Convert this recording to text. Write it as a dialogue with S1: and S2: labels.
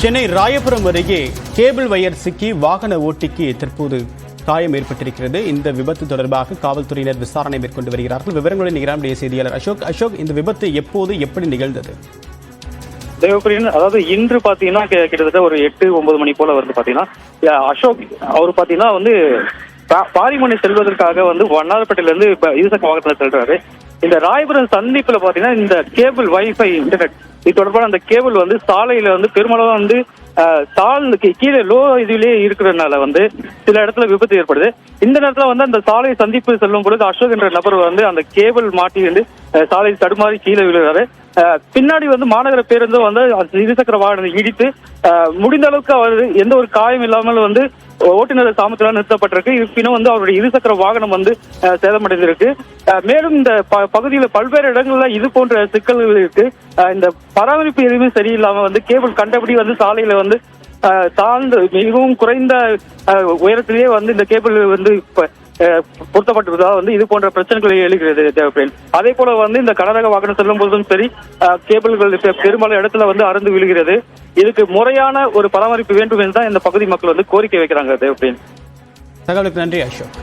S1: சென்னை ராயபுரம் அருகே cable wire சிக்கி வாகன ஓட்டிக்கு தற்போது காயம் ஏற்பட்டிருக்கிறது. இந்த விபத்து தொடர்பாக காவல்துறையினர் விசாரணை மேற்கொண்டு வருகிறார்கள். விவரங்களை நிகரானுடைய செய்தியாளர் அசோக், இந்த விபத்து எப்போது எப்படி நிகழ்ந்தது?
S2: தேவப்பிரியன், அதாவது இன்று பாத்தீங்கன்னா கிட்டத்தட்ட ஒரு 8-9 மணி போல வந்து பாத்தீங்கன்னா அசோக் அவர் பாத்தீங்கன்னா பாரிமனை செல்வதற்காக வண்ணாரப்பேட்டையில இருந்து இருசக்கர வாகனத்துல செல்றாரு. இந்த ராயபுரம் சந்திப்புல பாத்தீங்கன்னா இந்த கேபிள் வைஃபை இன்டர்நெட் இது தொடர்பான அந்த கேபிள் சாலையில பெருமளவு கீழே லோ இதுலயே இருக்கிறதுனால சில இடத்துல விபத்து ஏற்படுது. இந்த நேரத்துல அந்த சாலை சந்திப்பு செல்லும் பொழுது அசோக் என்ற நபர் அந்த கேபிள் மாட்டி சாலை தடுமாறி கீழே விழுறாரு. பின்னாடி மாநகர பேருந்து இருசக்கர வாகனத்தை இடித்து முடிந்த அளவுக்கு அவர் எந்த ஒரு காயம் இல்லாமல் ஓட்டுநர் சாமத்தில் நிறுத்தப்பட்டிருக்கு. இருப்பினும் அவருடைய இருசக்கர வாகனம் சேதமடைந்திருக்கு. மேலும் இந்த பகுதியில பல்வேறு இடங்கள்ல இது போன்ற சிக்கல்கள் இருக்கு. இந்த பராமரிப்பு எதுவுமே சரியில்லாம கேபிள் கண்டபடி சாலையில தாழ்ந்து மிகவும் குறைந்த உயரத்திலேயே இந்த கேபிள் பொருத்தப்பட்டிருப்பதால் இது போன்ற பிரச்சனைகளை எழுகிறது தேவைப்படும். அதே போல இந்த கனரக வாகனம் செல்லும் போதும் சரி கேபிள்கள் பெரும்பாலும் இடத்துல அறுந்து விழுகிறது. இதுக்கு முறையான ஒரு பராமரிப்பு வேண்டும் என்று தான் இந்த பகுதி மக்கள் கோரிக்கை வைக்கிறாங்க தேவைப்படும்.
S1: தகவலுக்கு நன்றி அசோக்.